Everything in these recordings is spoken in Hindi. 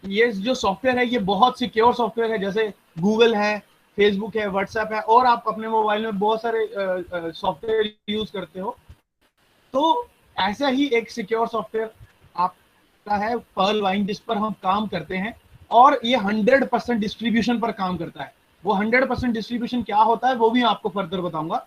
ये जो सॉफ्टवेयर है ये बहुत सिक्योर सॉफ्टवेयर है, जैसे गूगल है, फेसबुक है, व्हाट्सएप है, और आप अपने मोबाइल में बहुत सारे सॉफ्टवेयर यूज करते हो। तो ऐसा ही एक सिक्योर सॉफ्टवेयर आपका है पर्ल वाइन, जिस पर हम काम करते हैं, और ये 100% डिस्ट्रीब्यूशन पर काम करता है। वो 100% डिस्ट्रीब्यूशन क्या होता है वो भी आपको फर्दर बताऊंगा।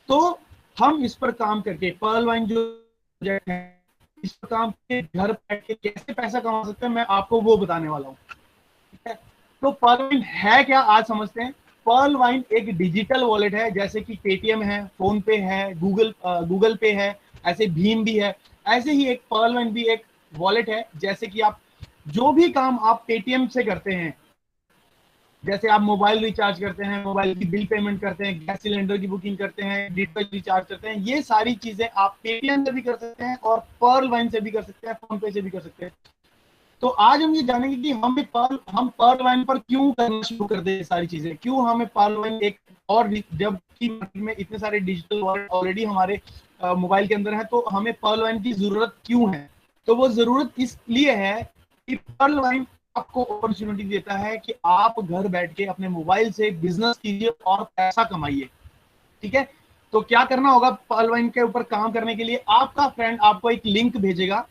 तो हम इस पर काम करके पर्ल वाइन जो प्रोजेक्ट है, इस पर काम के घर बैठ के कैसे पैसा कमा सकते हैं मैं आपको वो बताने वाला हूँ। ठीक है, तो पर्ल वाइन है क्या आज समझते हैं। पर्ल वाइन एक डिजिटल वॉलेट है, जैसे कि पेटीएम है, फोन पे है, गूगल पे है, ऐसे भीम भी है। ऐसे ही एक पर्ल वाइन भी एक वॉलेट है, जैसे कि आप जो भी काम आप पेटीएम से करते हैं, जैसे आप मोबाइल रिचार्ज करते हैं, मोबाइल की बिल पेमेंट करते हैं, गैस सिलेंडर की बुकिंग करते हैं, डीटीएच रिचार्ज करते हैं, ये सारी चीजें आप पेटीएम से भी कर सकते हैं और पर्ल वाइन से भी कर सकते हैं, फोन पे से भी कर सकते हैं। तो आज हम ये जानेंगे कि हम पर्ल वाइन पर क्यों करना शुरू कर दे सारी चीजें, क्यों हमें पर्ल वाइन एक, और जब की मार्केट में इतने सारे डिजिटल वॉलेट ऑलरेडी हमारे मोबाइल के अंदर है, तो हमें पर्ल वाइन की जरूरत क्यों है। तो वो जरूरत इसलिए है कि पर्ल वाइन आपको अपॉर्चुनिटी देता है कि आप घर बैठ के अपने मोबाइल से बिजनेस कीजिए और पैसा कमाइए। ठीक है, तो क्या करना होगा पर्ल वाइन के ऊपर काम करने के लिए, आपका फ्रेंड आपको एक लिंक भेजेगा।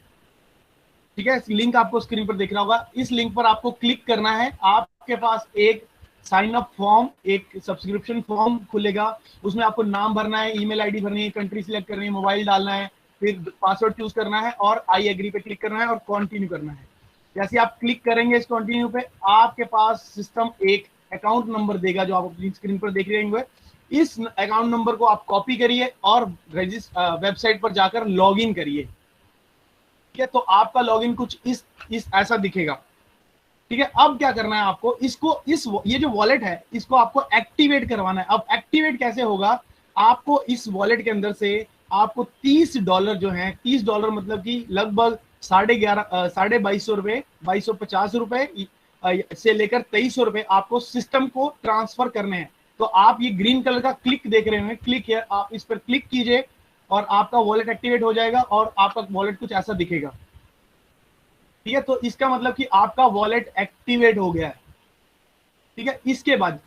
ठीक है, लिंक आपको स्क्रीन पर दिख रहा होगा, इस लिंक पर आपको क्लिक करना है। आपके पास एक साइन अप फॉर्म, एक सब्सक्रिप्शन फॉर्म खुलेगा, उसमें आपको नाम भरना है, ईमेल आईडी भरनी है, कंट्री सिलेक्ट करनी है, मोबाइल डालना है, फिर पासवर्ड चूज करना है और आई एग्री पे क्लिक करना है और कंटिन्यू करना है। जैसे आप क्लिक करेंगे इस कंटिन्यू पे, आपके पास सिस्टम एक अकाउंट नंबर देगा जो आप अपनी स्क्रीन पर देख रहे होंगे। इस अकाउंट नंबर को आप कॉपी करिए और वेबसाइट पर जाकर लॉग इन करिए। ठीक है, तो आपका लॉगिन कुछ इस ऐसा दिखेगा। ठीक है, अब क्या करना है आपको, इसको ये जो वॉलेट है इसको आपको एक्टिवेट करवाना है। अब एक्टिवेट कैसे होगा, आपको इस वॉलेट के अंदर से आपको $30 जो है, $30 मतलब कि लगभग 2250 रुपए, 2250 रुपए से लेकर 2300 रुपए आपको सिस्टम को ट्रांसफर करने हैं। तो आप ये ग्रीन कलर का क्लिक देख रहे हैं, क्लिक है, आप इस पर क्लिक कीजिए और आपका वॉलेट एक्टिवेट हो जाएगा और आपका वॉलेट कुछ ऐसा दिखेगा। ठीक है, तो इसका मतलब कि आपका वॉलेट एक्टिवेट हो गया है। ठीक है, इसके बाद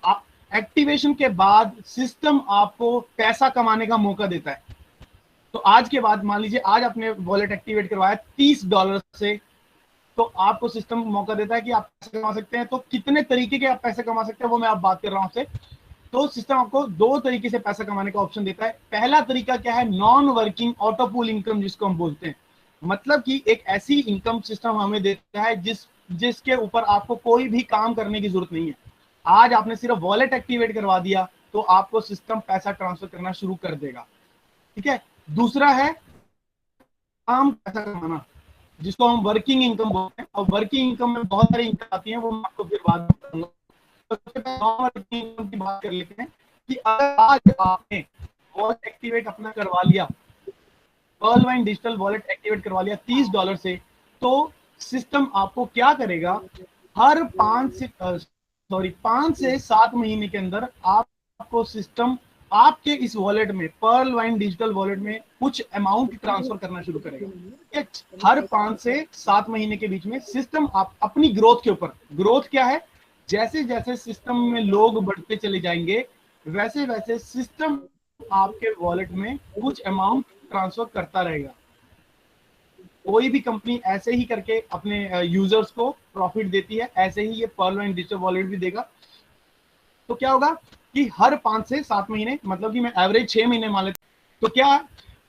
एक्टिवेशन के बाद सिस्टम आपको पैसा कमाने का मौका देता है। तो आज के बाद मान लीजिए आज आपने वॉलेट एक्टिवेट करवाया $30 से, तो आपको सिस्टम मौका देता है कि आप पैसे कमा सकते हैं। तो कितने तरीके के आप पैसे कमा सकते हैं वो मैं आप बात कर रहा हूं आपसे। तो सिस्टम आपको दो तरीके से पैसा कमाने का ऑप्शन देता है। पहला तरीका क्या है, non working auto pool income, जिसको हम बोलते हैं। मतलब कि एक ऐसी इनकम सिस्टम हमें देता है जिसके ऊपर आपको कोई भी काम करने की जरूरत नहीं है। आज आपने सिर्फ वॉलेट एक्टिवेट करवा दिया तो आपको सिस्टम पैसा ट्रांसफर करना शुरू कर देगा। ठीक है, दूसरा है काम पैसा कमाना, जिसको हम वर्किंग इनकम बोलते हैं। और वर्किंग इनकम में बहुत सारी इनकम आती है, वो मैं आपको फिर बाद में बताऊंगा। तो सबसे पहले नॉन वर्किंग इनकम की बात कर लेते हैं कि अगर आज आपने वॉलेट एक्टिवेट अपना करवा लिया, Pearl Vine digital wallet activate करवा लिया $30 से, तो सिस्टम आपको क्या करेगा, हर 5 से 7 महीने के अंदर आपको सिस्टम आपके इस वॉलेट में, पर्ल वाइन डिजिटल वॉलेट में कुछ अमाउंट ट्रांसफर करना शुरू करेगा। हर 5 से 7 महीने के बीच में सिस्टम आप अपनी ग्रोथ के ऊपर, ग्रोथ क्या है, जैसे जैसे सिस्टम में लोग बढ़ते चले जाएंगे वैसे वैसे सिस्टम आपके वॉलेट में कुछ अमाउंट ट्रांसफर करता रहेगा। कोई भी कंपनी ऐसे ही करके अपने यूजर्स को प्रॉफिट देती है, ऐसे ही ये पर्ल वाइन डिजिटल वॉलेट भी देगा। तो क्या होगा कि हर 5 से 7 महीने, मतलब कि मैं एवरेज 6 महीने मान लेता हूं, तो क्या,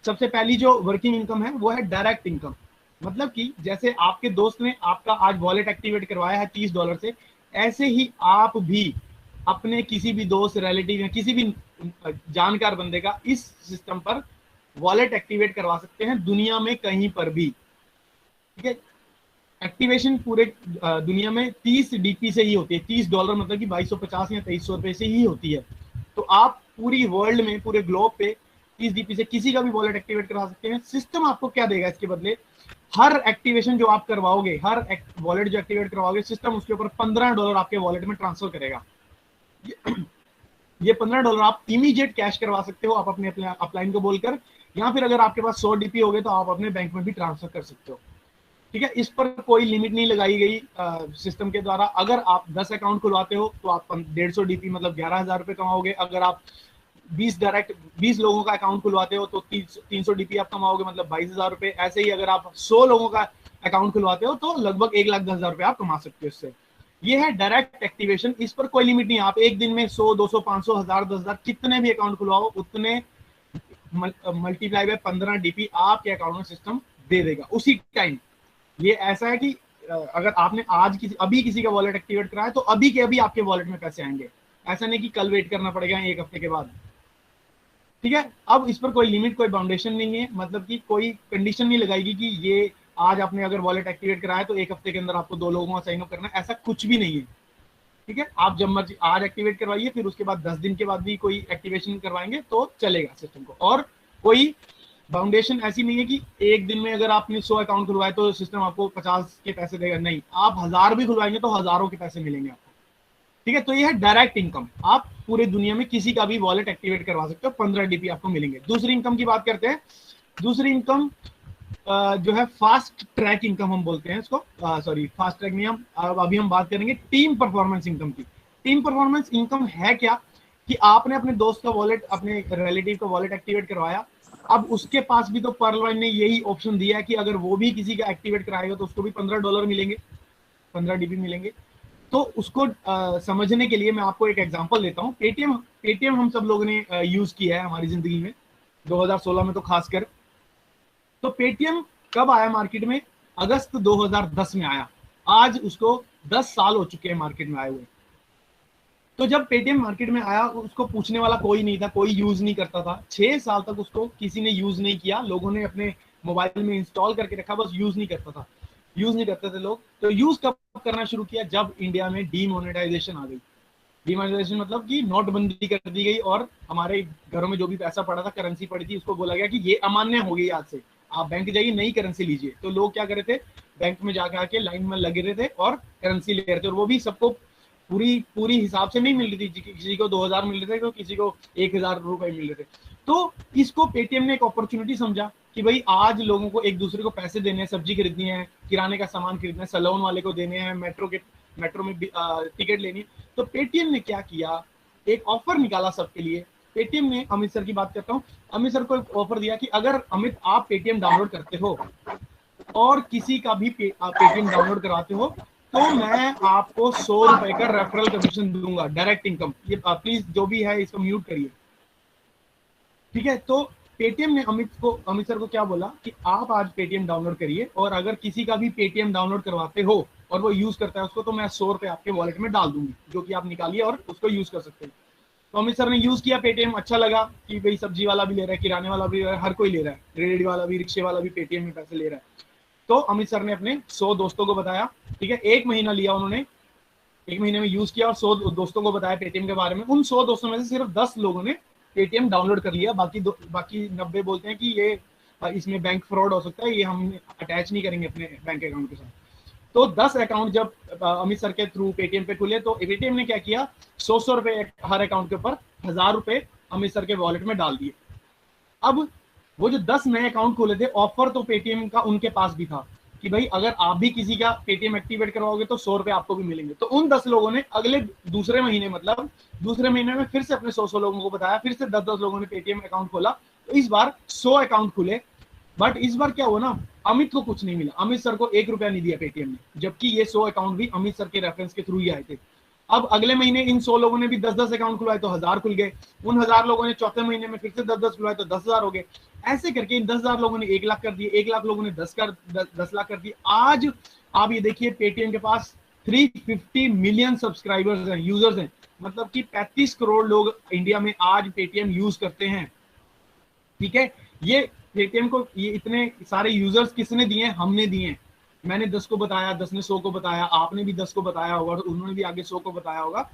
सबसे पहली जो वर्किंग इनकम है वो है डायरेक्ट इनकम। मतलब कि जैसे आपके दोस्त ने आपका आज वॉलेट एक्टिवेट करवाया है $30 से, ऐसे ही आप भी अपने किसी भी दोस्त, रिलेटिव या किसी भी जानकार बंदे का इस सिस्टम पर वॉलेट एक्टिवेट करवा सकते हैं, दुनिया में कहीं पर भी। ठीक है, एक्टिवेशन पूरे दुनिया में 30 DP से ही होती है। $30 मतलब कि 2250 या 2300 रुपए से ही होती है। तो आप पूरी वर्ल्ड में, पूरे ग्लोब पे 30 DP से किसी का भी वॉलेट एक्टिवेट करा सकते हैं। सिस्टम आपको क्या देगा इसके बदले, हर एक्टिवेशन जो आप करवाओगे, हर वॉलेट जो एक्टिवेट करवाओगे, सिस्टम उसके ऊपर $15 आपके वॉलेट में ट्रांसफर करेगा। ये $15 आप इमीडिएट कैश करवा सकते हो, आप अपने अपलाइन को बोलकर, या फिर अगर आपके पास 100 DP हो गए तो आप अपने बैंक में भी ट्रांसफर कर सकते हो। ठीक है, इस पर कोई लिमिट नहीं लगाई गई सिस्टम के द्वारा। अगर आप 10 अकाउंट खुलवाते हो तो आप 150 डीपी मतलब 11,000 रुपए कमाओगे। अगर आप 20 लोगों का अकाउंट खुलवाते हो तो 300 डीपी आप कमाओगे, मतलब 22,000 रुपए। ऐसे ही अगर आप 100 लोगों का अकाउंट खुलवाते हो तो लगभग 1,10,000 रुपए आप कमा सकते हो इससे। ये है डायरेक्ट एक्टिवेशन, इस पर कोई लिमिट नहीं है। आप एक दिन में 100, 200, 500, 1000, 10,000 कितने भी अकाउंट खुलवाओ, उतने मल्टीप्लाई बाय 15 डीपी आपके अकाउंट में सिस्टम दे देगा उसी टाइम। ये ऐसा है कि अगर आपने आज अभी किसी का वॉलेट एक्टिवेट कराया तो अभी के अभी आपके वॉलेट में पैसे आएंगे। ऐसा नहीं कि कल वेट करना पड़ेगा एक हफ्ते के बाद। ठीक है, अब इस पर कोई लिमिट, कोई बाउंडेशन नहीं है, मतलब कि कोई कंडीशन नहीं लगाएगी कि ये आज आपने अगर वॉलेट एक्टिवेट कराया तो एक हफ्ते के अंदर आपको 2 लोगों का साइन अप करना है, ऐसा कुछ भी नहीं है। ठीक है, आप जब मर्जी आज एक्टिवेट करवाइए, फिर उसके बाद 10 दिन के बाद भी कोई एक्टिवेशन करवाएंगे तो चलेगा सिस्टम को। और कोई बाउंडेशन ऐसी नहीं है कि एक दिन में अगर आपने 100 अकाउंट खुलवाए तो सिस्टम आपको 50 के पैसे देगा, नहीं, आप 1000 भी खुलवाएंगे तो हजारों के पैसे मिलेंगे आपको। ठीक है, तो ये है डायरेक्ट इनकम, आप पूरे दुनिया में किसी का भी वॉलेट एक्टिवेट करवा सकते हो, 15 डीपी आपको मिलेंगे। दूसरी इनकम की बात करते हैं। दूसरी इनकम जो है फास्ट ट्रैक इनकम हम बोलते हैं इसको, सॉरी फास्ट ट्रैक नहीं, हम अभी हम बात करेंगे टीम परफॉर्मेंस इनकम की। टीम परफॉर्मेंस इनकम है क्या कि आपने अपने दोस्त का वॉलेट, अपने रिलेटिव का वॉलेट एक्टिवेट करवाया, अब उसके पास भी तो पर्लवाइन ने यही ऑप्शन दिया है कि अगर वो भी किसी का एक्टिवेट कराएगा तो उसको भी $15 मिलेंगे, 15 डीबी मिलेंगे। तो उसको समझने के लिए मैं आपको एक एग्जांपल देता हूँ। पेटीएम हम सब लोगों ने यूज किया है हमारी जिंदगी में, 2016 में तो खासकर। तो पेटीएम कब आया मार्केट में? अगस्त 2010 में आया। आज उसको 10 साल हो चुके हैं मार्केट में आए हुए। तो जब पेटीएम मार्केट में आया उसको पूछने वाला कोई नहीं था, कोई यूज नहीं करता था। 6 साल तक उसको किसी ने यूज नहीं किया, लोगों ने अपने मोबाइल में इंस्टॉल करके रखा, बस यूज नहीं करता था, यूज नहीं करते थे लोग। तो यूज कब करना शुरू किया? जब इंडिया में डीमोनेटाइजेशन आ गई। डीमोनेटाइजेशन मतलब कि नोटबंदी कर दी गई और हमारे घरों में जो भी पैसा पड़ा था, करेंसी पड़ी थी, उसको बोला गया कि ये अमान्य हो गई, आज से आप बैंक जाइए नई करेंसी लीजिए। तो लोग क्या कर रहे थे, बैंक में जाके आके लाइन में लगे रहे थे और करेंसी ले रहे थे, और वो भी सबको पूरी हिसाब से नहीं मिल रही थी। किसी को 2,000 मिल रहे थे तो किसी को 1,000 रुपए मिल रहे थे। तो इसको पेटीएम ने एक अपॉर्चुनिटी समझा कि भाई आज लोगों को एक दूसरे को पैसे देने हैं, सब्जी खरीदनी है, किराने का सामान खरीदना है, सैलून वाले को देने हैं, मेट्रो में टिकट लेनी है। तो पेटीएम ने क्या किया, एक ऑफर निकाला सबके लिए। पेटीएम ने, अमित सर की बात करता हूँ, अमित सर को एक ऑफर दिया कि अगर अमित आप पेटीएम डाउनलोड करते हो और किसी का भी पेटीएम डाउनलोड कराते हो तो मैं आपको 100 रुपए का रेफरल कमीशन दूंगा, डायरेक्ट इनकम। ये प्लीज जो भी है इसको म्यूट करिए। ठीक है, तो पेटीएम ने अमित सर को क्या बोला कि आप आज पेटीएम डाउनलोड करिए और अगर किसी का भी पेटीएम डाउनलोड करवाते हो और वो यूज करता है उसको, तो मैं 100 रुपए आपके वॉलेट में डाल दूंगी, जो कि आप निकालिए और उसको यूज कर सकते हैं। तो अमित सर ने यूज किया पेटीएम, अच्छा लगा कि भाई सब्जी वाला भी ले रहा है, किराने वाला भी ले रहा है, हर कोई ले रहा है, रेडी वाला भी, रिक्शे वाला भी पेटीएम में पैसे ले रहा है। तो अमित सर ने अपने 100 दोस्तों को बताया। ठीक है, 1 महीना लिया उन्होंने, 1 महीने में यूज किया और 100 दोस्तों को बताया पेटीएम के बारे में। उन 100 दोस्तों में से सिर्फ 10 लोगों ने पेटीएम डाउनलोड कर लिया, बाकी 90 बोलते हैं कि ये इसमें बैंक फ्रॉड हो सकता है, ये हम अटैच नहीं करेंगे अपने बैंक अकाउंट के साथ। तो 10 अकाउंट जब अमित सर के थ्रू पेटीएम पे खुले तो पेटीएम ने क्या किया, 100 रुपए हर अकाउंट के ऊपर 1000 रुपए अमित सर के वॉलेट में डाल दिए। अब वो जो 10 नए अकाउंट खोले थे, ऑफर तो पेटीएम का उनके पास भी था कि भाई अगर आप भी किसी का पेटीएम एक्टिवेट करवाओगे तो 100 रुपए आपको भी मिलेंगे। तो उन 10 लोगों ने अगले दूसरे महीने में फिर से अपने 100 लोगों को बताया, फिर से 10 लोगों ने पेटीएम अकाउंट खोला। तो इस बार 100 अकाउंट खुले। बट इस बार क्या हुआ ना, अमित को कुछ नहीं मिला, अमित सर को 1 रुपया नहीं दिया पेटीएम ने, जबकि ये 100 अकाउंट भी अमित सर के रेफरेंस के थ्रू ही आए थे। अब अगले महीने इन 100 लोगों ने भी 10-10 अकाउंट खुलवाए तो 1000 खुल गए। उन 1000 लोगों ने चौथे महीने में फिर से 10-10 खुलवाए तो 10,000 हो गए। ऐसे करके इन 10,000 लोगों ने 1 लाख कर दिए, 1 लाख लोगों ने 10 लाख कर दिए। आज आप ये देखिए पेटीएम के पास 350 मिलियन सब्सक्राइबर्स हैं, यूजर्स हैं, मतलब कि 35 करोड़ लोग इंडिया में आज पेटीएम यूज करते हैं। ठीक है, ये पेटीएम को ये इतने सारे यूजर्स किसने दिए? हमने दिए। मैंने 10 को बताया, 10 ने 100 को बताया, आपने भी 10 को बताया होगा, उन्होंने भी आगे 100 को बताया होगा।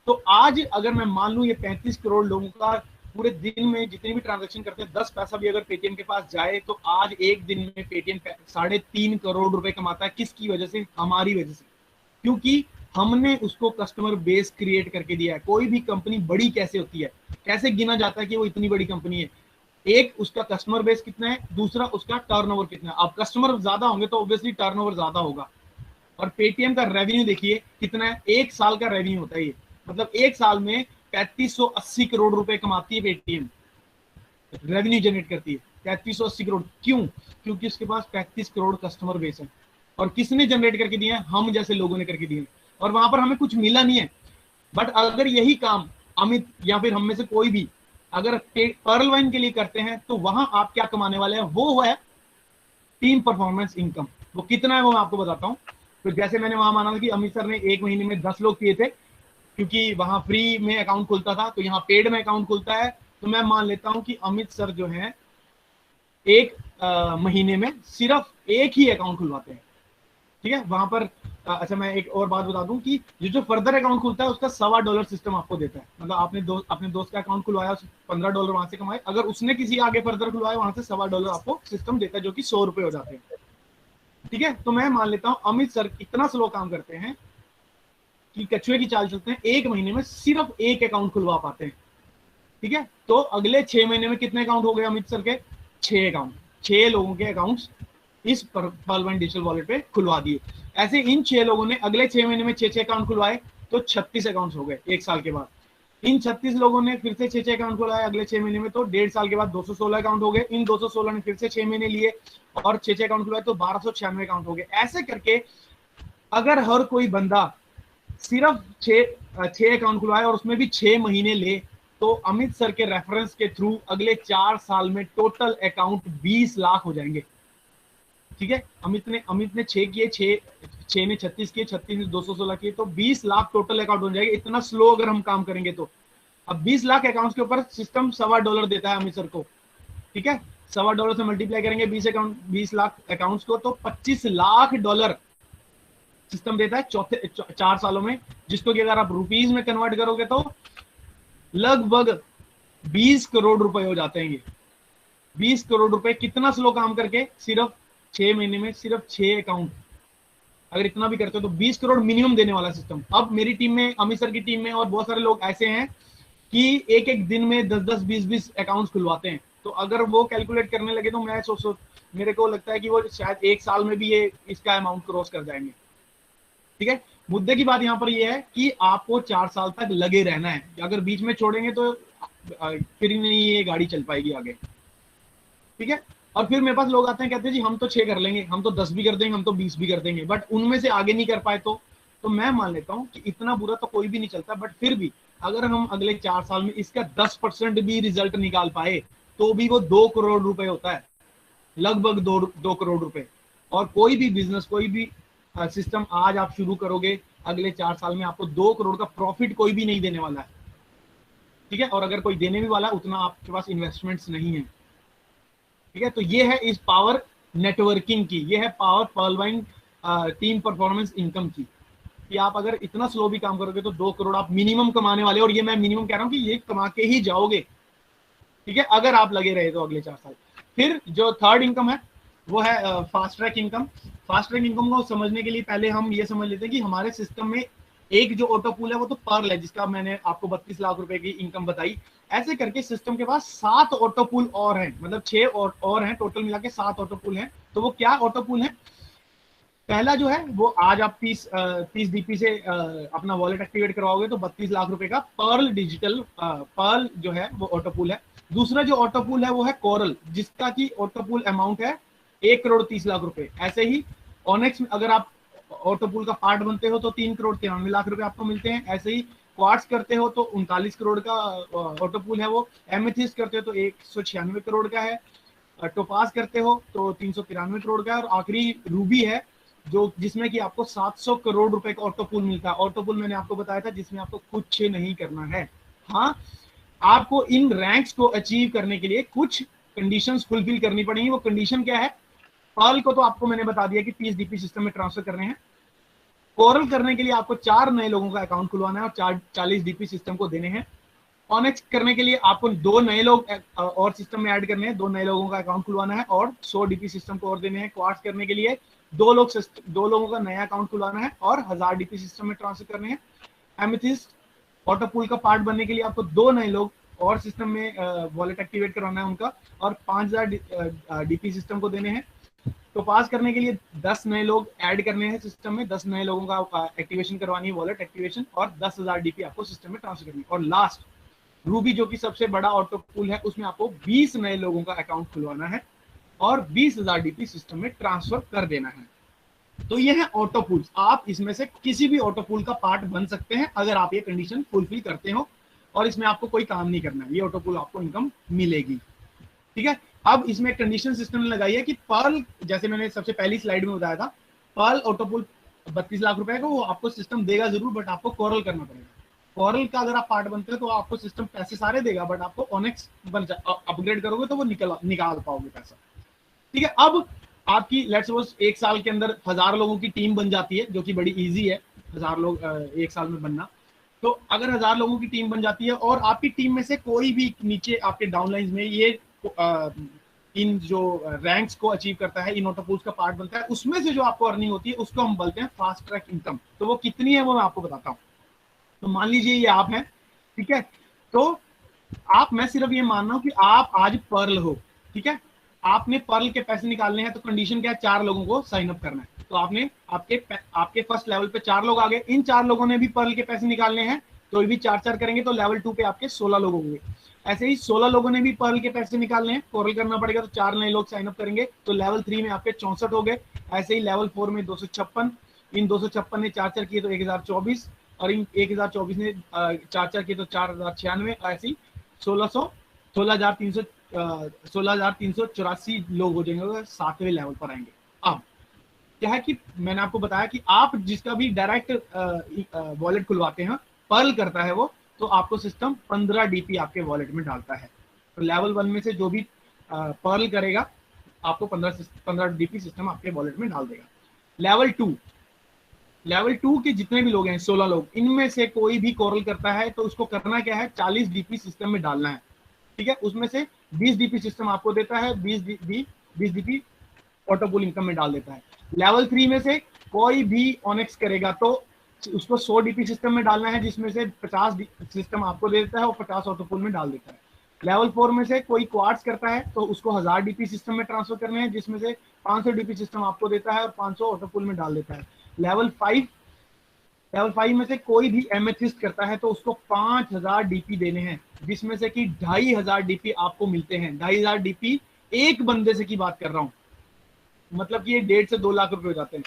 तो आज अगर मैं मान लूं ये 35 करोड़ लोगों का पूरे दिन में जितने भी ट्रांजैक्शन करते हैं, 10 पैसा भी अगर पेटीएम के पास जाए तो आज एक दिन में पेटीएम 3.5 करोड़ रुपए कमाता है। किसकी वजह से? हमारी वजह से, क्योंकि हमने उसको कस्टमर बेस क्रिएट करके दिया है। कोई भी कंपनी बड़ी कैसे होती है, कैसे गिना जाता है कि वो इतनी बड़ी कंपनी है? एक उसका कस्टमर बेस कितना है, दूसरा उसका टर्नओवर कितना है। अब कस्टमर ज्यादा होंगे तो ऑब्वियसली टर्नओवर ज्यादा होगा। और पेटीएम का रेवेन्यू देखिए कितना है, एक साल का रेवेन्यू होता है ये, मतलब एक साल में 3580 करोड़ रुपए कमाती है पेटीएम, रेवेन्यू जनरेट करती है 3580 करोड़। क्यों? क्योंकि उसके पास 35 करोड़ कस्टमर बेस है। और किसने जनरेट करके दिए हैं? हम जैसे लोगों ने करके दिए। और वहां पर हमें कुछ मिला नहीं है। बट अगर यही काम अमित या फिर हम में से कोई भी अगर पर्ल वाइन के लिए करते हैं तो वहां आप क्या कमाने वाले हैं, वो है टीम परफॉर्मेंस इनकम। वो कितना है वो मैं आपको बताता हूं। तो जैसे मैंने वहां माना था कि अमित सर ने एक महीने में 10 लोग किए थे, क्योंकि वहां फ्री में अकाउंट खुलता था, तो यहाँ पेड में अकाउंट खुलता है। तो मैं मान लेता हूं कि अमित सर जो है एक महीने में सिर्फ एक ही अकाउंट खुलवाते हैं। ठीक है, वहां पर अच्छा मैं एक और बात बता दूं कि जो फर्दर अकाउंट खुलता है उसका $1.25 सिस्टम आपको देता है। मतलब आपने अपने दोस्त का अकाउंट खुलवाया, $15 वहां से कमाए, अगर उसने किसी आगे फर्दर खुलवाया वहां से $1.25 आपको सिस्टम देता है, जो कि ₹100 हो जाते हैं। ठीक है, तो मैं मान लेता हूं अमित सर इतना स्लो काम करते हैं कि कछुए की चाल चलते हैं, एक महीने में सिर्फ एक अकाउंट खुलवा पाते हैं। ठीक है, तो अगले 6 महीने में कितने अकाउंट हो गए अमित सर के? 6 अकाउंट, 6 लोगों के अकाउंट्स इस पर्ल वाइन डिजिटल वॉलेट पे खुलवा दिए। ऐसे इन 6 लोगों ने अगले 6 महीने में 6 अकाउंट खुलवाए, तो 36 अकाउंट हो गए एक साल के बाद। इन 36 लोगों ने फिर से 6 अकाउंट खुलवाए अगले 6 महीने में, तो 1.5 साल के बाद 216 अकाउंट हो गए। इन 216 ने फिर से 6 महीने लिए और 6 अकाउंट खुलवाए, तो 1296 अकाउंट हो गए। ऐसे करके अगर हर कोई बंदा सिर्फ 6 अकाउंट खुलवाए और उसमें भी 6 महीने ले, तो अमित सर के रेफरेंस के थ्रू अगले 4 साल में टोटल अकाउंट 20 लाख हो जाएंगे। ठीक है, अमित ने 6 किए, 6 ने 36 किए, 36 ने 216 किए, तो 20 लाख टोटल अकाउंट हो जाएंगे। इतना स्लो अगर हम काम करेंगे तो। अब 20 लाख अकाउंट के ऊपर सिस्टम $1.25 देता है अमित सर को। ठीक है, $1.25 से मल्टीप्लाई करेंगे 20 लाख अकाउंट्स को, तो $25 लाख सिस्टम देता है 4 सालों में, जिसको कि अगर आप रुपीज में कन्वर्ट करोगे तो लगभग 20 करोड़ रुपए हो जाते हैं। ये 20 करोड़ रुपए कितना स्लो काम करके, सिर्फ 6 महीने में सिर्फ 6 अकाउंट। अगर इतना भी करते हो तो 20 करोड़ मिनिमम देने वाला सिस्टम। अब मेरी टीम में, अमित सर की टीम में और बहुत सारे लोग ऐसे हैं कि एक एक दिन में 10-10, 20-20 अकाउंट खुलवाते हैं। तो अगर वो कैलकुलेट करने लगे तो मैं सोच मेरे को लगता है कि वो शायद एक साल में भी ये इसका अमाउंट क्रॉस कर जाएंगे। ठीक है, मुद्दे की बात यहां पर ये है कि आपको 4 साल तक लगे रहना है। अगर बीच में छोड़ेंगे तो फिर नहीं ये गाड़ी चल पाएगी आगे। ठीक है, और फिर मेरे पास लोग आते हैं कहते हैं जी हम तो 6 कर लेंगे, हम तो 10 भी कर देंगे, हम तो 20 भी कर देंगे, बट उनमें से आगे नहीं कर पाए तो मैं मान लेता हूं कि इतना बुरा तो कोई भी नहीं चलता। बट फिर भी अगर हम अगले 4 साल में इसका 10% भी रिजल्ट निकाल पाए तो भी वो 2 करोड़ रुपए होता है, लगभग 2 करोड़ रुपए। और कोई भी बिजनेस, कोई भी सिस्टम आज आप शुरू करोगे, अगले 4 साल में आपको 2 करोड़ का प्रॉफिट कोई भी नहीं देने वाला है। ठीक है, और अगर कोई देने भी वाला है उतना आपके पास इन्वेस्टमेंट्स नहीं है। ठीक है, तो ये है इस पावर नेटवर्किंग की, ये है power Pearl Vine team performance income की, कि आप अगर इतना स्लो भी काम करोगे तो 2 करोड़ आप मिनिमम कमाने वाले। और ये मैं मिनिमम कह रहा हूं कि ये कमा के ही जाओगे। ठीक है, अगर आप लगे रहे तो अगले 4 साल। फिर जो थर्ड इनकम है वो है fast track income. Fast track income को समझने के लिए पहले हम ये समझ लेते हैं कि हमारे सिस्टम में एक जो ऑटो पूल है वो तो पर्ल है, जिसका मैंने आपको 32 लाख रुपए की इनकम बताई। ऐसे करके सिस्टम के पास 7 ऑटो पूल और हैं, मतलब 6 और हैं, टोटल मिला के 7 ऑटो पूल हैं। तो वो क्या ऑटो पूल है? पहला जो है वो आज आप 30 डीपी से अपना वॉलेट एक्टिवेट करवाओगे तो 32 लाख रुपए का पर्ल डिजिटल पर्ल जो है वो ऑटो पूल है। दूसरा जो ऑटो पूल है वो है कोरल, जिसका की ऑटो पूल अमाउंट है 1 करोड़ 30 लाख रुपए। ऐसे ही ऑनेक्स में अगर आप ऑटो पूल का पार्ट बनते हो तो 3 करोड़ 93 लाख रुपए आपको मिलते हैं। ऐसे ही क्वार्ट्स करते हो तो 39 करोड़ का ऑटो पूल है वो। एमेथिस्ट करते हो तो 196 करोड़ का है। टोपास करते हो तो 393 करोड़ का है। और आखिरी रूबी है जो जिसमें कि आपको 700 करोड़ रुपए का ऑटो पूल मिलता है। ऑटो पूल मैंने आपको बताया था जिसमें आपको कुछ नहीं करना है। हाँ, आपको इन रैंक्स को अचीव करने के लिए कुछ कंडीशंस फुलफिल करनी पड़ेंगी। वो कंडीशन क्या है? पर्ल को तो आपको मैंने बता दिया कि 30 डीपी सिस्टम में ट्रांसफर करने हैं। कोरल करने के लिए आपको 4 नए लोगों का अकाउंट खुलवाना है और 40 डीपी सिस्टम को देने हैं। ऑनेक्स करने के लिए आपको 2 नए लोग और सिस्टम में ऐड करने हैं, 2 नए लोगों का अकाउंट खुलवाना है और 100 डीपी सिस्टम को और देने हैं। क्वार्ट्स करने के लिए 2 लोगों का नया अकाउंट खुलवाना है और 1000 डीपी सिस्टम में ट्रांसफर करने हैं। एमेथिस्ट ऑटो पूल का पार्ट बनने के लिए आपको 2 नए लोग और सिस्टम में वॉलेट एक्टिवेट करवाना है उनका, और 5000 डीपी सिस्टम को देने हैं। तो पास करने के लिए 10 नए लोग ऐड करने हैं सिस्टम में, 10 नए लोगों का एक्टिवेशन करवानी है, वॉलेट एक्टिवेशन, और 10,000 डीपी आपको सिस्टम में ट्रांसफर करनी है। और लास्ट रूबी जो कि सबसे बड़ा ऑटो पूल है, उसमें आपको 20 नए लोगों का अकाउंट खुलवाना है और 20,000 डीपी सिस्टम में ट्रांसफर कर देना है। तो ये है ऑटो पूल्स। आप इसमें से किसी भी ऑटो पूल का पार्ट बन सकते हैं अगर आप ये कंडीशन फुलफिल करते हो, और इसमें आपको कोई काम नहीं करना है, ये ऑटो पूल आपको इनकम मिलेगी। ठीक है। अब इसमें कंडीशन सिस्टम ने लगाई है कि पर्ल, जैसे मैंने सबसे पहली स्लाइड में बताया था, पर्ल ऑटो पूल 32 लाख रुपए का वो आपको सिस्टम देगा जरूर, बट आपको कोरल करना पड़ेगा। कोरल का अगर आप पार्ट बनते हो तो आपको सिस्टम पैसे सारे देगा, बट आपको ऑनेक्स अपग्रेड करोगे तो वो निकाल पाओगे पैसा। ठीक है। अब आपकी लेट्स सपोज 1 साल के अंदर 1000 लोगों की टीम बन जाती है, जो कि बड़ी इजी है 1000 लोग 1 साल में बनना। तो अगर 1000 लोगों की टीम बन जाती है और आपकी टीम में से कोई भी नीचे आपके डाउनलाइन में ये इन जो रैंक्स को अचीव करता है, इन ऑटो पूल्स का पार्ट बनता है, उसमें से जो आपको अर्निंग होती है उसको हम बोलते हैं फास्ट ट्रैक इनकम। तो वो कितनी है वो मैं आपको बताता हूँ। तो मान लीजिए ये आप हैं, ठीक है। तो मैं सिर्फ ये मान रहा हूं कि आप आज पर्ल हो, ठीक है। आपने पर्ल के पैसे निकालने हैं, तो कंडीशन क्या है, 4 लोगों को साइन अप करना है। तो आपने आपके फर्स्ट लेवल पे 4 लोग आ गए, इन 4 लोगों ने भी पर्ल के पैसे निकालने हैं, तो ये भी 4-4 करेंगे, तो लेवल 2 पे आपके 16 लोग होंगे। ऐसे ही 16 लोगों ने भी पर्ल के पैसे निकालने हैं, कोरल करना पड़ेगा, तो 4 नए लोग साइन अप करेंगे, तो लेवल 3 में आपके 64 हो गए। ऐसे ही लेवल 4 में 256, इन 256 ने 4-4 किए तो 1024, और इन 1024 ने 4-4 किए तो 4096, ऐसे ही 16,384 लोग हो जाएंगे, 7वें लेवल पर आएंगे। अब क्या है कि मैंने आपको बताया कि आप जिसका भी डायरेक्ट वॉलेट खुलवाते हैं, पर्ल करता है वो, तो आपको सिस्टम 15 डीपी आपके वॉलेट में डालता है। तो लेवल 1 में से जो भी पर्ल करेगा, आपको 15 डीपी सिस्टम आपके वॉलेट में डाल देगा। लेवल 2 के जितने भी लोग हैं, 16 लोग, इनमें से कोई भी कोरल करता है तो उसको करना क्या है, 40 डीपी सिस्टम में डालना है। ठीक है। उसमें से 20 डीपी सिस्टम आपको देता है, 20 डीपी ऑटो पूल इनकम में डाल देता है। लेवल 3 में से कोई भी ऑनेक्स करेगा तो उसको 100 डीपी सिस्टम में डालना है, जिसमें से 50 सिस्टम आपको दे देता है और 50 ऑटो पूल में डाल देता है। लेवल 4 में से कोई क्वार्ट्स करता है तो उसको 1000 डीपी सिस्टम में ट्रांसफर करने हैं, जिसमें से 500 डीपी सिस्टम आपको देता है और 500 ऑटो पूल में डाल देता है। लेवल 5 में से कोई भी एमेथिस्ट करता है तो उसको 5000 डीपी देने हैं, जिसमें से कि 2500 डीपी आपको मिलते हैं। 2500 डीपी एक बंदे से की बात कर रहा हूं, मतलब कि ये 1.5 से 2 लाख रुपए हो जाते हैं।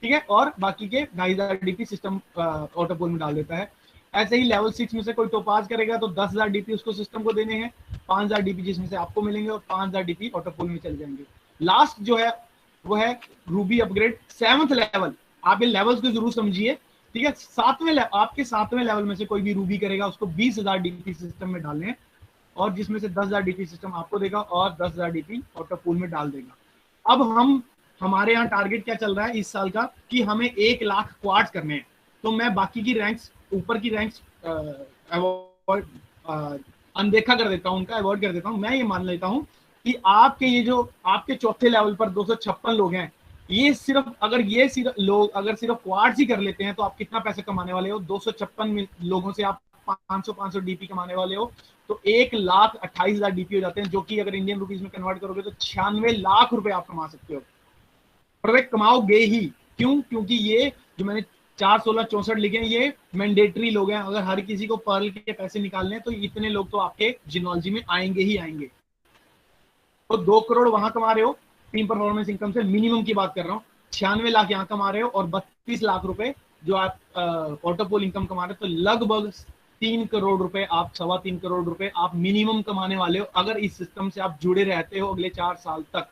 ठीक है। और बाकी के 2500 डीपी सिस्टम ऑटो पूल में डाल देता है। ऐसे ही लेवल 6 में से कोई टोपाज करेगा तो 10,000 डीपी उसको सिस्टम को देने हैं, 5000 डीपी जिसमें से आपको मिलेंगे और 5000 डीपी ऑटो पूल में चले जाएंगे। लास्ट जो है वो है रूबी अपग्रेड 7th लेवल। आप ये लेवल्स को जरूर समझिए। ठीक है। आपके 7वें लेवल में से कोई भी रूबी करेगा, उसको 20,000 डीपी सिस्टम में डालने हैं, और जिसमें से 10,000 डीपी सिस्टम आपको देगा और 10,000 डीपी ऑटो पूल में डाल देगा। अब हमारे यहाँ टारगेट क्या चल रहा है इस साल का, कि हमें 1 लाख क्वार्ट्स करने हैं। तो मैं बाकी की रैंक्स, ऊपर की रैंक्स अनदेखा कर देता हूँ, उनका अवॉइड कर देता हूँ। मैं ये मान लेता हूँ कि आपके ये जो आपके चौथे लेवल पर 256 लोग हैं, ये सिर्फ अगर सिर्फ क्वार्ट्स ही कर लेते हैं तो आप कितना पैसे कमाने वाले हो। 256 लोगों से आप 500 डीपी कमाने वाले हो, तो 1,28,000 डीपी हो जाते हैं, जो कि अगर इंडियन रुपीज में कन्वर्ट करोगे तो 96 लाख रुपए आप कमा सकते हो। और वे कमाओगे ही। क्यों? क्योंकि ये जो मैंने 4, 16, 64 लिखे हैं, ये मैंडेटरी लोग हैं। अगर हर किसी को पर्ल के पैसे निकालने हैं तो इतने लोग तो आपके जिनोलॉजी में आएंगे ही आएंगे। तो 2 करोड़ वहां कमा रहे हो टीम परफॉर्मेंस इनकम से, मिनिमम की बात कर रहा हूँ। 96 लाख यहाँ कमा रहे हो और 32 लाख रुपए जो आप ऑटो पूल इनकम कमा रहे हो, तो लगभग 3 करोड़ रुपए, आप 3.25 करोड़ रुपए आप मिनिमम कमाने वाले हो, अगर इस सिस्टम से आप जुड़े रहते हो अगले 4 साल तक।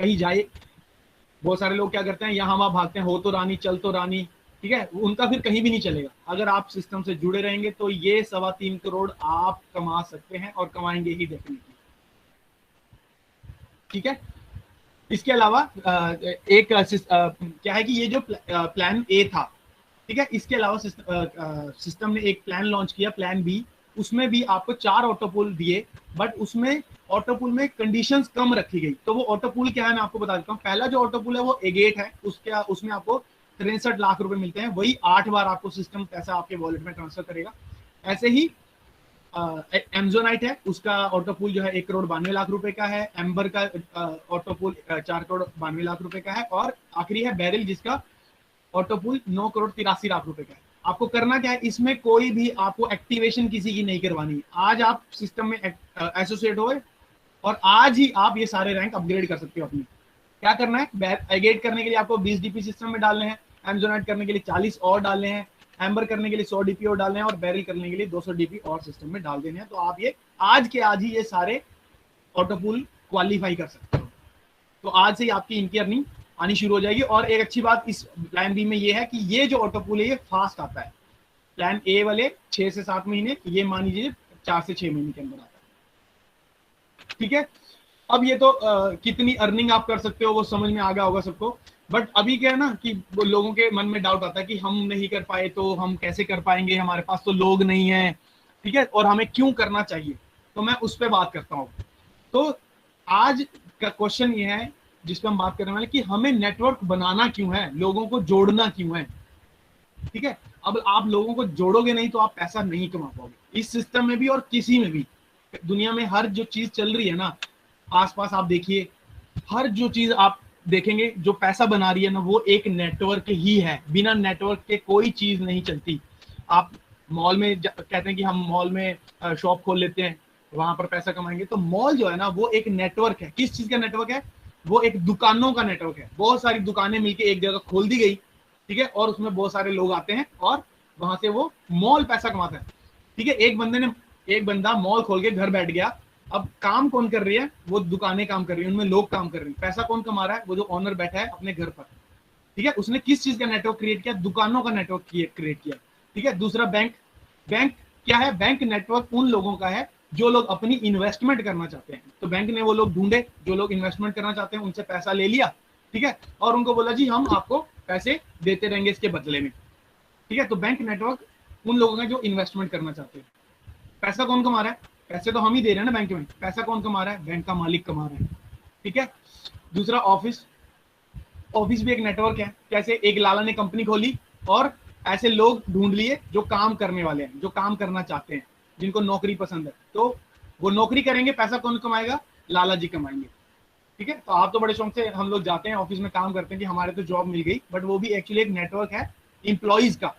कहीं जाए, बहुत सारे लोग क्या करते हैं, यहाँ वहां भागते हैं, हो तो रानी चल तो रानी, ठीक है, उनका फिर कहीं भी नहीं चलेगा। अगर आप सिस्टम से जुड़े रहेंगे तो ये 3.25 करोड़ आप कमा सकते हैं और कमाएंगे ही डेफिनेटली। ठीक है। इसके अलावा एक क्या है कि ये जो प्लान ए था, ठीक है, इसके अलावा सिस्टम ने एक प्लान लॉन्च किया, प्लान बी। उसमें भी आपको 4 ऑटोपूल दिए, बट उसमें ऑटोपूल में कंडीशंस कम रखी गई। तो वो ऑटोपूल क्या है मैं आपको बता देता हूँ। पहला जो ऑटोपूल है वो एगेट है, उसमें आपको 63 लाख रुपए मिलते हैं, वही 8 बार आपको सिस्टम पैसा आपके वॉलेट में ट्रांसफर करेगा। ऐसे ही एमजोनाइट है, उसका ऑटो पूल जो है 1,92,00,000 रुपए का है। एम्बर का ऑटो पूल 4,92,00,000 रुपए का है। और आखिरी है बेरिल, जिसका ऑटो पूल 9,83,00,000 रुपए का है। आपको करना क्या है, इसमें कोई भी आपको एक्टिवेशन किसी की नहीं करवानी है। आज आप सिस्टम में एसोसिएट हो और आज ही आप ये सारे रैंक अपग्रेड कर सकते हो अपनी। क्या करना है, एगेट करने के लिए आपको 20 डीपी सिस्टम में डालने हैं, एमजोनाइट करने के लिए 40 और डालने हैं, एम्बर करने के लिए 100 डीपी और डालने हैं, और बैरल करने के लिए 200 डीपी और सिस्टम में डाल देने हैं। तो आप ये आज के आज ही ये सारे ऑटो पूल क्वालिफाई कर सकते हो। तो आज से ही आपकी इनकी अर्निंग आनी शुरू हो जाएगी। और एक अच्छी बात इस प्लान बी में ये है कि ये जो ऑटो पूल है ये फास्ट आता है। प्लान ए वाले 6 से 7 महीने, ये मान लीजिए 4 से 6 महीने के अंदर आता है। ठीक है, अब ये तो कितनी अर्निंग आप कर सकते हो वो समझ में आ गया होगा सबको। बट अभी क्या है ना कि लोगों के मन में डाउट आता है कि हम नहीं कर पाए तो हम कैसे कर पाएंगे, हमारे पास तो लोग नहीं है, ठीक है, और हमें क्यों करना चाहिए। तो मैं उस पर बात करता हूँ। तो आज का क्वेश्चन ये है जिस पर हम बात करने वाले कि हमें नेटवर्क बनाना क्यों है, लोगों को जोड़ना क्यों है। ठीक है, अब आप लोगों को जोड़ोगे नहीं तो आप पैसा नहीं कमा पाओगे, इस सिस्टम में भी और किसी में भी। दुनिया में हर जो चीज चल रही है ना, आसपास आप देखिए, हर जो चीज आप देखेंगे जो पैसा बना रही है ना, वो एक नेटवर्क ही है। बिना नेटवर्क के कोई चीज नहीं चलती। आप मॉल में कहते हैं कि हम मॉल में शॉप खोल लेते हैं, वहां पर पैसा कमाएंगे। तो मॉल जो है ना वो एक नेटवर्क है। किस चीज का नेटवर्क है, वो एक दुकानों का नेटवर्क है। बहुत सारी दुकानें मिलकर एक जगह खोल दी गई, ठीक है, और उसमें बहुत सारे लोग आते हैं और वहां से वो मॉल पैसा कमाता है। ठीक है, एक बंदा मॉल खोल के घर बैठ गया। अब काम कौन कर रही है, वो दुकानें काम कर रही है, उनमें लोग काम कर रहे हैं। पैसा कौन कमा रहा है, वो जो ओनर बैठा है अपने घर पर। ठीक है, उसने किस चीज का नेटवर्क क्रिएट किया, दुकानों का नेटवर्क क्रिएट किया। ठीक है, दूसरा बैंक क्या है, बैंक नेटवर्क उन लोगों का है जो लोग अपनी इन्वेस्टमेंट करना चाहते हैं। तो बैंक ने वो लोग ढूंढे जो लोग इन्वेस्टमेंट करना चाहते हैं, उनसे पैसा ले लिया, ठीक है, और उनको बोला जी हम आपको पैसे देते रहेंगे इसके बदले में। ठीक है, तो बैंक नेटवर्क उन लोगों का जो इन्वेस्टमेंट करना चाहते हैं। पैसा कौन कमा रहा है, पैसे तो हम ही दे रहे हैं ना बैंक में, पैसा कौन कमा रहा है, बैंक का मालिक कमा रहा है। ठीक है, दूसरा ऑफिस भी एक नेटवर्क है। कैसे, एक लाला ने कंपनी खोली और ऐसे लोग ढूंढ लिए जो काम करने वाले हैं, जो काम करना चाहते हैं, जिनको नौकरी पसंद है, तो वो नौकरी करेंगे। पैसा कौन कमाएगा, लाला जी कमाएंगे। ठीक है, तो आप तो बड़े शौक से हम लोग जाते हैं ऑफिस में काम करते हैं कि हमारे तो जॉब मिल गई, बट वो भी एक्चुअली एक नेटवर्क है इंप्लॉइज का।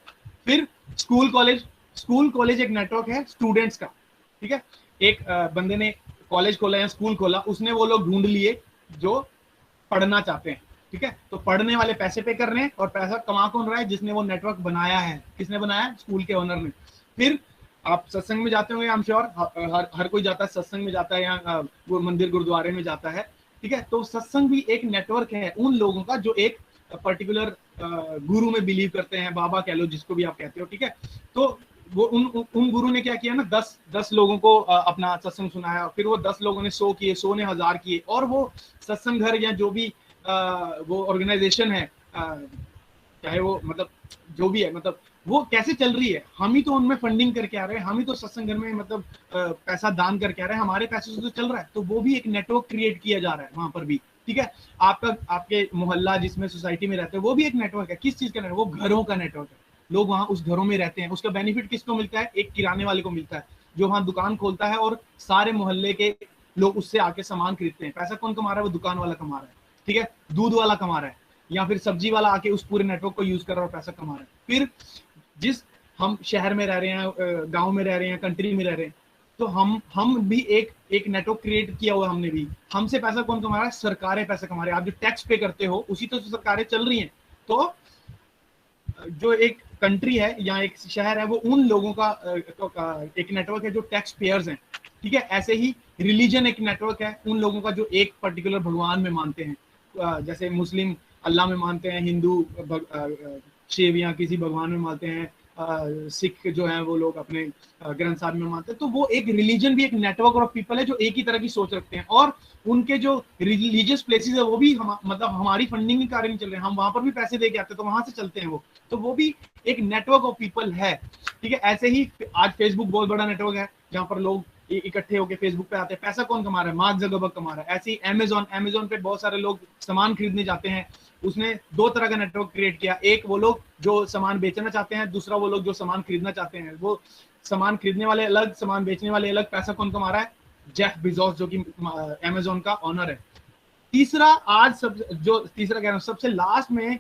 फिर स्कूल कॉलेज एक नेटवर्क है स्टूडेंट्स का। ठीक है, एक बंदे ने कॉलेज खोला या स्कूल खोला, उसने वो लोग ढूंढ लिए जो पढ़ना चाहते हैं। ठीक है, तो पढ़ने वाले पैसे पे कर रहे हैं और पैसा कमा कौन रहा है, जिसने वो नेटवर्क बनाया है। किसने बनाया, स्कूल के ओनर ने। फिर आप सत्संग में जाते होंगे, आई एम श्योर हर कोई जाता है सत्संग में, जाता है या वो मंदिर गुरुद्वारे में जाता है। ठीक है, तो सत्संग भी एक नेटवर्क है उन लोगों का जो एक पर्टिकुलर गुरु में बिलीव करते हैं, बाबा कह लो, जिसको भी आप कहते हो। ठीक है, तो वो उन गुरु ने क्या किया ना, 10 लोगों को अपना सत्संग सुनाया। फिर वो 10 लोगों ने 100 किए, 100 ने 1000 किए, और वो सत्संग घर या जो भी वो ऑर्गेनाइजेशन है, चाहे वो मतलब जो भी है, मतलब वो कैसे चल रही है, हम ही तो उनमें फंडिंग करके आ रहे हैं, हम ही तो सत्संग घर में मतलब पैसा दान करके आ रहे हैं, हमारे पैसे से तो चल रहा है। तो वो भी एक नेटवर्क क्रिएट किया जा रहा है वहां पर भी। ठीक है, आपके मोहल्ला जिसमें सोसाइटी में रहते हैं, वो भी एक नेटवर्क है। किस चीज का नेटवर्क, वो घरों का नेटवर्क है। लोग वहां उस घरों में रहते हैं, उसका बेनिफिट किसको मिलता है, एक किराने वाले को मिलता है जो वहां दुकान खोलता है और सारे मोहल्ले के लोग उससे आके सामान खरीदते हैं। पैसा कौन कमा रहा है, वो दुकान वाला कमा रहा है। ठीक है, दूध वाला कमा रहा है, या फिर सब्जी वाला आके उस पूरे नेटवर्क को यूज कर रहा है और पैसा कमा रहा है। फिर जिस हम शहर में रह रहे हैं, गांव में रह रहे हैं, कंट्री में रह रहे हैं, तो हम भी एक नेटवर्क क्रिएट किया हुआ हमने भी। हमसे पैसा कौन कमा रहा है, सरकारें पैसा कमा रही है। आप जो टैक्स पे करते हो उसी तो सरकारें चल रही हैं। तो जो एक कंट्री है या एक शहर है, वो उन लोगों का एक नेटवर्क है जो टैक्स पेयर्स हैं। ठीक है, ऐसे ही रिलीजन एक नेटवर्क है उन लोगों का जो एक पर्टिकुलर भगवान में मानते हैं। जैसे मुस्लिम अल्लाह में मानते हैं, हिंदू शिव या किसी भगवान में मानते हैं, सिख जो है वो लोग अपने ग्रंथ साहिब में मानते हैं। तो वो एक रिलीजन भी एक नेटवर्क ऑफ पीपल है जो एक ही तरह की सोच रखते हैं, और उनके जो रिलीजियस प्लेसेस है वो भी मतलब हमारी फंडिंग के कारण चल रहे हैं। हम वहां पर भी पैसे दे के आते हैं, तो वहां से चलते हैं वो। तो वो भी एक नेटवर्क ऑफ पीपल है। ठीक है, ऐसे ही आज फेसबुक बहुत बड़ा नेटवर्क है जहां पर लोग इकट्ठे होकर फेसबुक पे आते हैं। पैसा कौन कमा रहा है, मार्क ज़करबर्ग कमा रहा है। ऐसे ही अमेजोन पे बहुत सारे लोग सामान खरीदने जाते हैं। उसने 2 तरह का नेटवर्क क्रिएट किया, एक वो लोग जो सामान बेचना चाहते हैं, दूसरा वो लोग जो सामान खरीदना चाहते हैं। वो सामान खरीदने वाले अलग, सामान बेचने वाले अलग। पैसा कौन कमा रहा है? जेफ बेजोस, जो कि अमेजोन का ओनर है। तीसरा, आज सब जो तीसरा कह रहा हूं, सबसे लास्ट में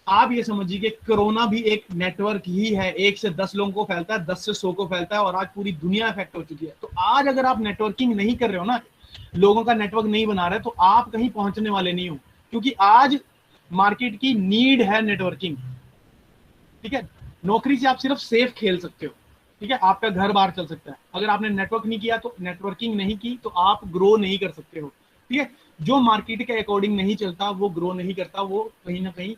आप ये समझिए कि कोरोना भी एक नेटवर्क ही है। 1 से 10 लोगों को फैलता है, 10 से 100 को फैलता है, और आज पूरी दुनिया इफेक्ट हो चुकी है। तो आज अगर आप नेटवर्किंग नहीं कर रहे हो ना, लोगों का नेटवर्क नहीं बना रहे, तो आप कहीं पहुंचने वाले नहीं हो। क्योंकि आज मार्केट की नीड है नेटवर्किंग। ठीक है, नौकरी से आप सिर्फ सेफ खेल सकते हो। ठीक है, आपका घर बाहर चल सकता है, अगर आपने नेटवर्क नहीं किया, तो नेटवर्किंग नहीं की, तो आप ग्रो नहीं कर सकते हो। ठीक है, जो मार्केट के अकॉर्डिंग नहीं चलता वो ग्रो नहीं करता, वो कहीं ना कहीं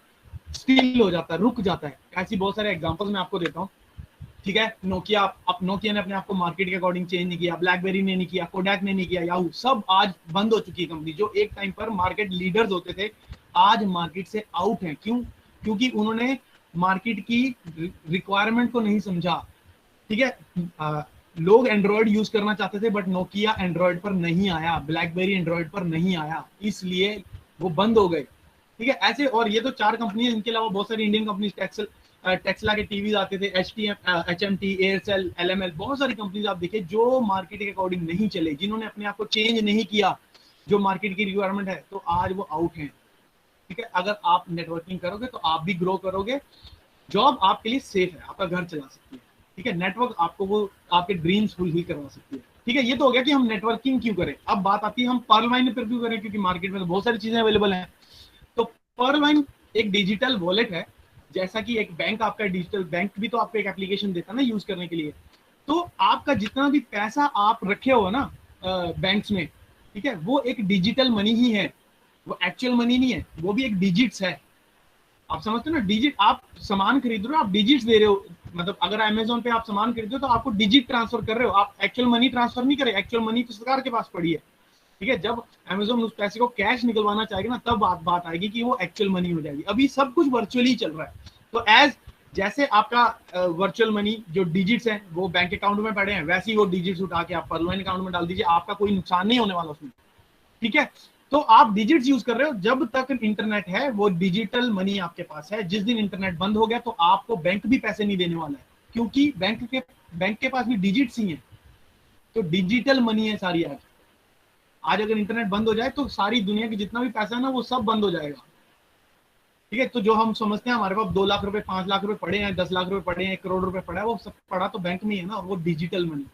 स्टिल हो जाता है, रुक जाता है। ऐसी बहुत सारे एग्जांपल्स मैं आपको देता हूँ। ठीक है, नोकिया, अब नोकिया ने अपने आप को मार्केट के अकॉर्डिंग चेंज नहीं किया, ब्लैकबेरी ने नहीं किया, कोडैक ने नहीं किया, याहू, सब आज बंद हो चुकी है कंपनी। जो एक टाइम पर मार्केट लीडर्स होते थे, आज मार्केट से आउट हैं। क्यों? क्योंकि उन्होंने मार्केट की रिक्वायरमेंट को नहीं समझा। ठीक है, लोग एंड्रॉयड यूज करना चाहते थे, बट नोकिया एंड्रॉयड पर नहीं आया, ब्लैकबेरी एंड्रॉयड पर नहीं आया, इसलिए वो बंद हो गए। ठीक है, ऐसे और ये तो 4 कंपनी है। इनके अलावा बहुत सारी इंडियन कंपनी, टेक्सला के टीवीज आते थे, HMT, एयरसेल, LML, बहुत सारी कंपनीज आप देखिए जो मार्केट के अकॉर्डिंग नहीं चले, जिन्होंने अपने आप को चेंज नहीं किया जो मार्केट की रिक्वायरमेंट है, तो आज वो आउट हैं। ठीक है, अगर आप नेटवर्किंग करोगे तो आप भी ग्रो करोगे। जॉब आपके लिए सेफ है, आपका घर चला सकती है। ठीक है, नेटवर्क आपको वो आपके ड्रीम्स फुलफिल करवा सकती है। ठीक है, ये तो हो गया कि हम नेटवर्किंग क्यों करें। अब बात आती है हम पर्लवाइन पर क्यों करें, क्योंकि मार्केट में तो बहुत सारी चीजें अवेलेबल हैं। तो पर्लवाइन एक डिजिटल वॉलेट है, जैसा कि एक बैंक आपका डिजिटल बैंक भी तो आपको एक एप्लीकेशन देता है ना यूज करने के लिए। तो आपका जितना भी पैसा आप रखे हो ना बैंक्स में, ठीक है, वो एक डिजिटल मनी ही है, वो एक्चुअल मनी नहीं है, वो भी एक डिजिट्स है। आप समझते हो ना, डिजिट, आप सामान खरीद रहे हो, आप डिजिट्स दे रहे हो। मतलब अगर अमेजोन पे आप सामान खरीद रहे हो तो आपको डिजिट ट्रांसफर कर रहे हो, आप एक्चुअल मनी ट्रांसफर नहीं कर रहे। एक्चुअल मनी तो सरकार के पास पड़ी है। ठीक है, जब अमेजोन उस पैसे को कैश निकलवाना चाहेगा ना, तब बात आएगी कि वो एक्चुअल मनी हो जाएगी। अभी सब कुछ वर्चुअली चल रहा है। तो जैसे आपका वर्चुअल मनी जो डिजिट्स हैं वो बैंक अकाउंट में पड़े हैं, वैसे ही वो डिजिट्स उठा के आप पर्लवाइन अकाउंट में डाल दीजिए, आपका कोई नुकसान नहीं होने वाला उसमें। ठीक है, तो आप डिजिट्स यूज कर रहे हो, जब तक इंटरनेट है वो डिजिटल मनी आपके पास है। जिस दिन इंटरनेट बंद हो गया तो आपको बैंक भी पैसे नहीं देने वाला है, क्योंकि बैंक के पास भी डिजिट्स ही है। तो डिजिटल मनी है सारी। आज अगर इंटरनेट बंद हो जाए तो सारी दुनिया की जितना भी पैसा है ना, वो सब बंद हो जाएगा। ठीक है, तो जो हम समझते हैं हमारे पास 2 लाख रुपए, 5 लाख रुपए पड़े हैं, 10 लाख रुपए पड़े हैं, 1 करोड़ रुपए पड़ा है, वो सब पड़ा तो बैंक में है ना, वो डिजिटल मनी।